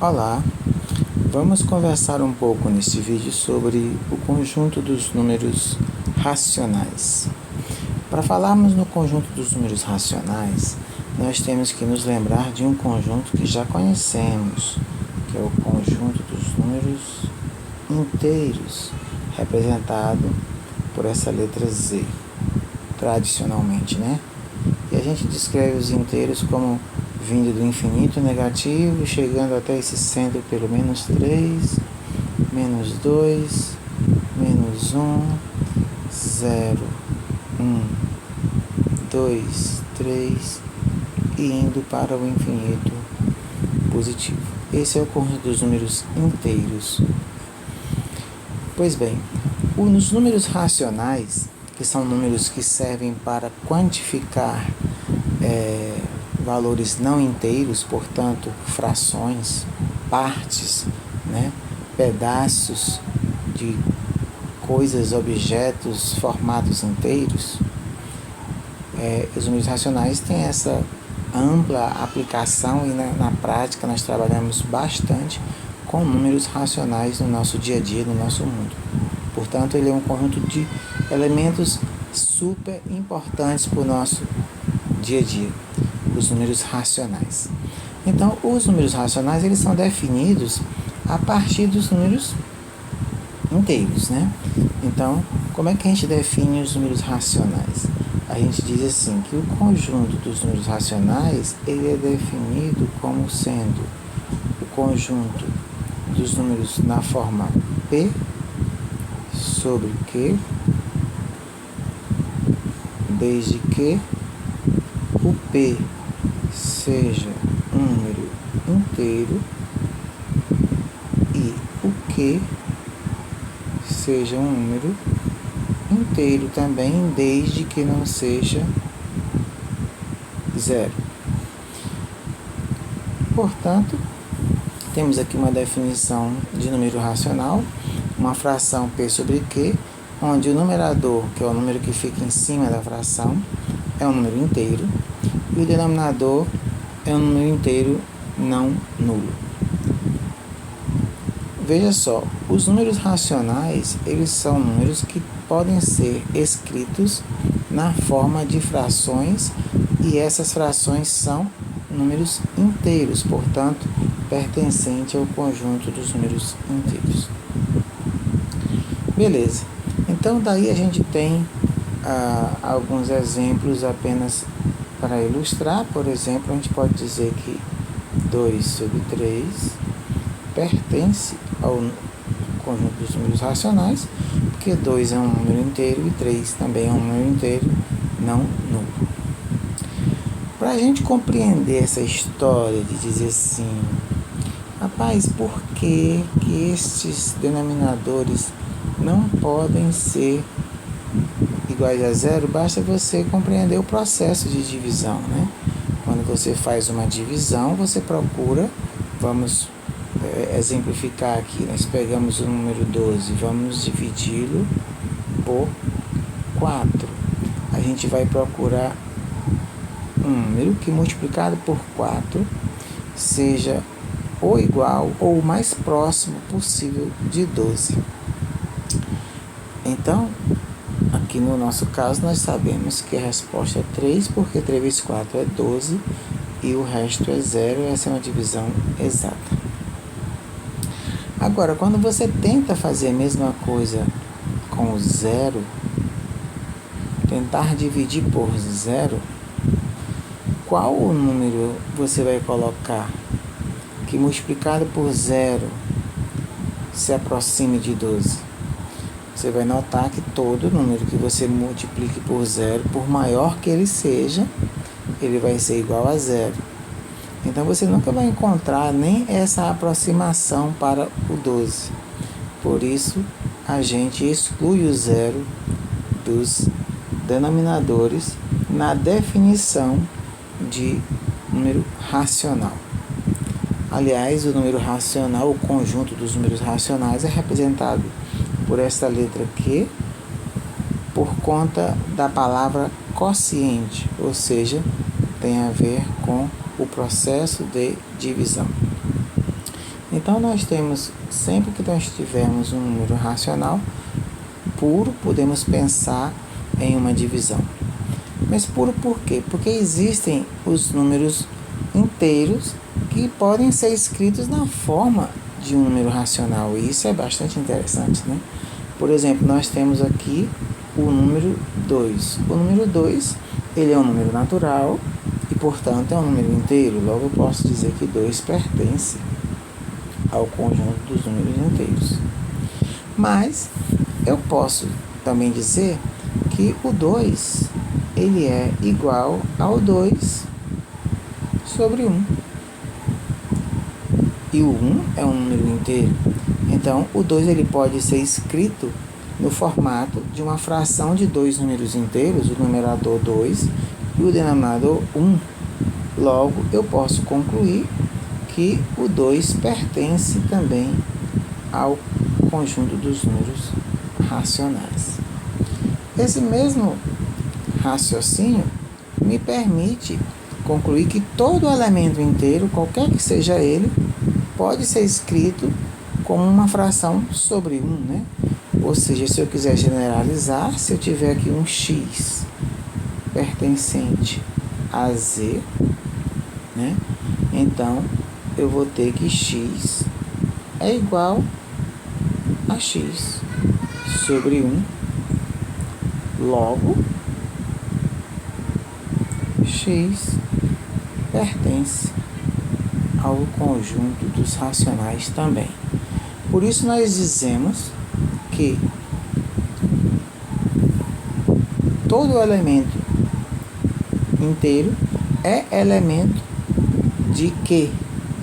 Olá, vamos conversar um pouco neste vídeo sobre o conjunto dos números racionais. Para falarmos no conjunto dos números racionais, nós temos que nos lembrar de um conjunto que já conhecemos, que é o conjunto dos números inteiros, representado por essa letra Z, tradicionalmente, né? E a gente descreve os inteiros como vindo do infinito negativo, chegando até esse centro pelo menos 3, menos 2, menos 1, 0, 1, 2, 3 e indo para o infinito positivo. Esse é o conjunto dos números inteiros. Pois bem, nos números racionais, que são números que servem para quantificar valores não inteiros, portanto, frações, partes, né? Pedaços de coisas, objetos, formatos inteiros. Os números racionais têm essa ampla aplicação e na prática nós trabalhamos bastante com números racionais no nosso dia a dia, no nosso mundo. Portanto, ele é um conjunto de elementos super importantes para o nosso dia a dia, os números racionais. Então, os números racionais eles são definidos a partir dos números inteiros, né? Então, como é que a gente define os números racionais? A gente diz assim que o conjunto dos números racionais ele é definido como sendo o conjunto dos números na forma P sobre Q, desde que o P seja um número inteiro e o Q seja um número inteiro também, desde que não seja zero. Portanto, temos aqui uma definição de número racional, uma fração P sobre Q, onde o numerador, que é o número que fica em cima da fração, é um número inteiro, e o denominador é um número inteiro não nulo. Veja só, os números racionais, eles são números que podem ser escritos na forma de frações, e essas frações são números inteiros, portanto, pertencente ao conjunto dos números inteiros. Beleza, então daí a gente tem alguns exemplos apenas para ilustrar. Por exemplo, a gente pode dizer que 2 sobre 3 pertence ao conjunto dos números racionais, porque 2 é um número inteiro e 3 também é um número inteiro não nulo. Para a gente compreender essa história de dizer assim, rapaz, por que estes denominadores não podem ser iguais a zero? Basta você compreender o processo de divisão, né? Quando você faz uma divisão, você procura, vamos exemplificar aqui, nós pegamos o número 12, vamos dividi-lo por 4. A gente vai procurar um número que multiplicado por 4 seja ou igual ou o mais próximo possível de 12. Então, aqui no nosso caso, nós sabemos que a resposta é 3, porque 3 vezes 4 é 12 e o resto é 0. Essa é uma divisão exata. Agora, quando você tenta fazer a mesma coisa com o 0, tentar dividir por 0, qual o número você vai colocar que multiplicado por 0 se aproxime de 12? Você vai notar que todo número que você multiplique por 0, por maior que ele seja, ele vai ser igual a 0. Então você nunca vai encontrar nem essa aproximação para o 12. Por isso, a gente exclui o 0 dos denominadores na definição de número racional. Aliás, o número racional, o conjunto dos números racionais, é representado por esta letra Q, por conta da palavra quociente, ou seja, tem a ver com o processo de divisão. Então, nós temos, sempre que nós tivermos um número racional puro, podemos pensar em uma divisão. Mas puro por quê? Porque existem os números inteiros que podem ser escritos na forma de um número racional, e isso é bastante interessante, né? Por exemplo, nós temos aqui o número 2. O número 2, ele é um número natural e, portanto, é um número inteiro. Logo, eu posso dizer que 2 pertence ao conjunto dos números inteiros. Mas eu posso também dizer que o 2, ele é igual ao 2 sobre 1. E o 1 é um número inteiro. Então, o 2 ele pode ser escrito no formato de uma fração de dois números inteiros, o numerador 2 e o denominador 1. Logo, eu posso concluir que o 2 pertence também ao conjunto dos números racionais. Esse mesmo raciocínio me permite concluir que todo elemento inteiro, qualquer que seja ele, pode ser escrito como uma fração sobre 1, né? Ou seja, se eu quiser generalizar, se eu tiver aqui um x pertencente a z, né? Então, eu vou ter que x é igual a x sobre 1. Logo, x pertence ao conjunto dos racionais também. Por isso, nós dizemos que todo elemento inteiro é elemento de Q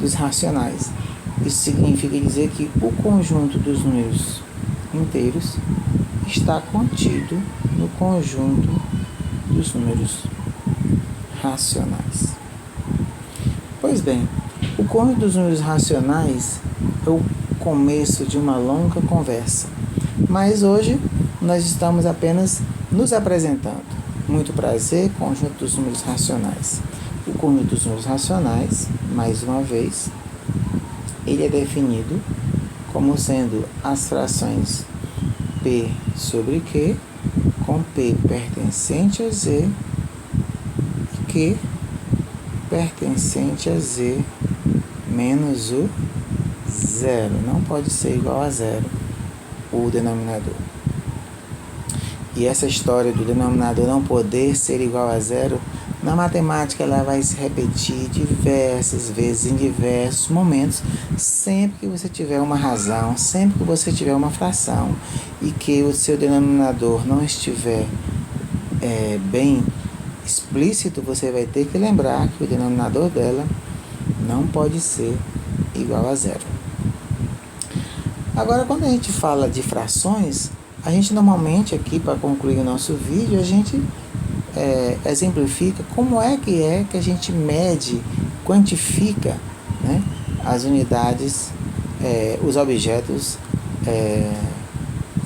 dos racionais. Isso significa dizer que o conjunto dos números inteiros está contido no conjunto dos números racionais. Pois bem, o conjunto dos números racionais é o começo de uma longa conversa, mas hoje nós estamos apenas nos apresentando. Muito prazer, conjunto dos números racionais. O conjunto dos números racionais, mais uma vez, ele é definido como sendo as frações P sobre Q, com P pertencente a Z e Q pertencente a Z menos o zero. Não pode ser igual a zero o denominador. E essa história do denominador não poder ser igual a zero, na matemática ela vai se repetir diversas vezes, em diversos momentos, sempre que você tiver uma razão, sempre que você tiver uma fração e que o seu denominador não estiver bem explícito, você vai ter que lembrar que o denominador dela não pode ser igual a zero. Agora, quando a gente fala de frações, a gente normalmente aqui, para concluir o nosso vídeo, a gente exemplifica como é que a gente mede, quantifica, né, as unidades, os objetos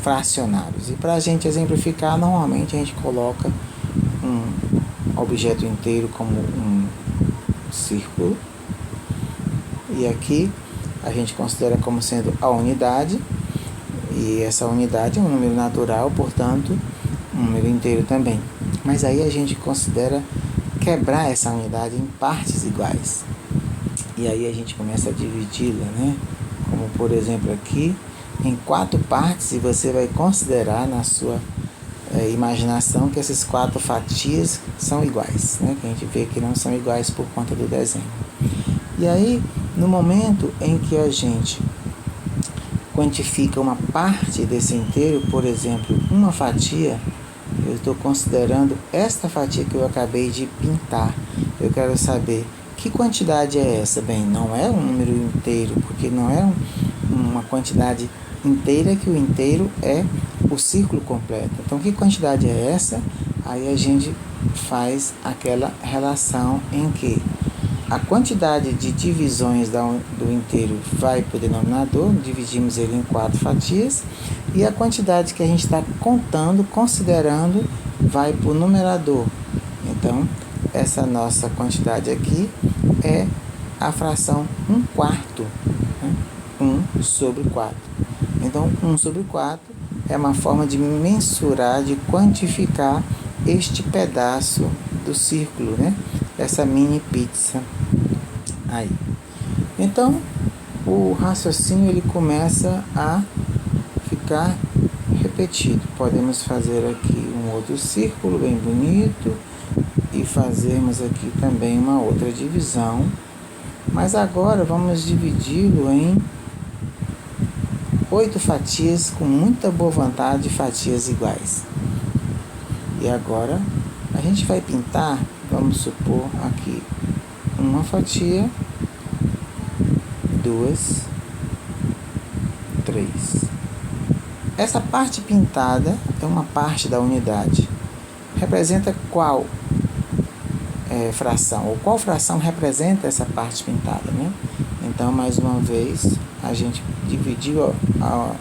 fracionários. E para a gente exemplificar, normalmente a gente coloca um objeto inteiro como um círculo, e aqui a gente considera como sendo a unidade, e essa unidade é um número natural, portanto, um número inteiro também. Mas aí a gente considera quebrar essa unidade em partes iguais. E aí a gente começa a dividi-la, né? Como, por exemplo, aqui, em 4 partes, e você vai considerar na sua imaginação que essas 4 fatias são iguais, né? Que a gente vê que não são iguais por conta do desenho. E aí, no momento em que a gente quantifica uma parte desse inteiro, por exemplo, uma fatia, eu estou considerando esta fatia que eu acabei de pintar. Eu quero saber que quantidade é essa. Bem, não é um número inteiro, porque não é uma quantidade inteira, que o inteiro é o círculo completo. Então, que quantidade é essa? Aí a gente faz aquela relação em que a quantidade de divisões do inteiro vai para o denominador, dividimos ele em 4 fatias, e a quantidade que a gente está contando, considerando, vai para o numerador. Então, essa nossa quantidade aqui é a fração 1/4, né? 1 sobre 4. Então, 1 sobre 4 é uma forma de mensurar, de quantificar este pedaço do círculo, né? Essa mini pizza aí. Então, o raciocínio ele começa a ficar repetido. Podemos fazer aqui um outro círculo bem bonito e fazermos aqui também uma outra divisão. Mas agora vamos dividi-lo em 8 fatias com muita boa vontade, fatias iguais. E agora a gente vai pintar, vamos supor aqui, uma fatia, 2, 3. Essa parte pintada é uma parte da unidade. Representa qual fração? Ou qual fração representa essa parte pintada, né? Então, mais uma vez, a gente dividiu a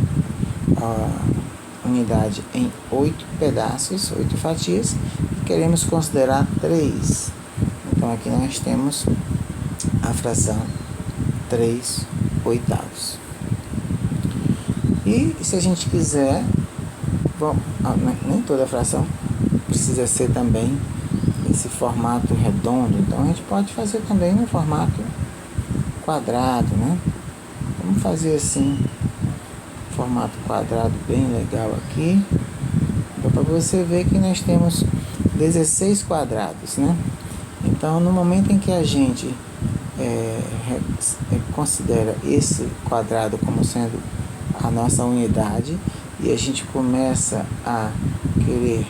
unidade em 8 pedaços, 8 fatias, e queremos considerar 3. Então, aqui nós temos a fração 3 oitavos. E se a gente quiser, bom, nem toda fração precisa ser também esse formato redondo, então a gente pode fazer também no formato quadrado, né? Vamos fazer assim, formato quadrado bem legal aqui, para você ver que nós temos 16 quadrados, né? Então, no momento em que a gente considera esse quadrado como sendo a nossa unidade e a gente começa a querer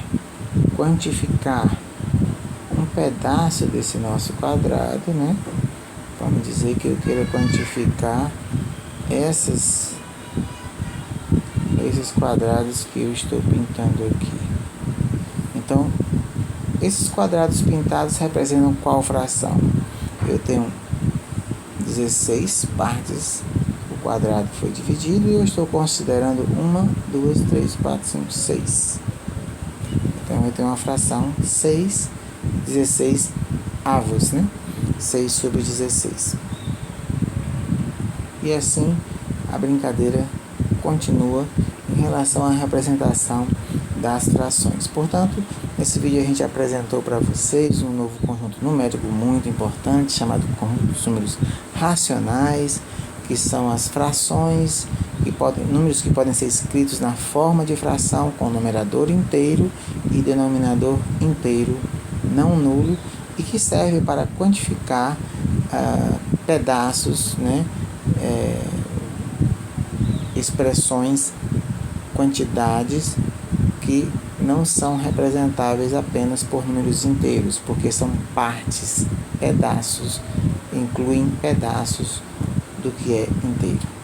quantificar um pedaço desse nosso quadrado, né? Vamos dizer que eu queira quantificar esses quadrados que eu estou pintando aqui. Então, esses quadrados pintados representam qual fração? Eu tenho 16 partes, o quadrado foi dividido e eu estou considerando 1, 2, 3, 4, 5, 6. Então, eu tenho uma fração 6, 16 avos, né? 6 sobre 16. E assim a brincadeira continua em relação à representação das frações. Portanto, nesse vídeo a gente apresentou para vocês um novo conjunto numérico muito importante, chamado conjunto dos números racionais, que são as frações, números que podem ser escritos na forma de fração com numerador inteiro e denominador inteiro, não nulo, e que serve para quantificar pedaços, né? Expressões, quantidades que não são representáveis apenas por números inteiros, porque são partes, pedaços, incluem pedaços do que é inteiro.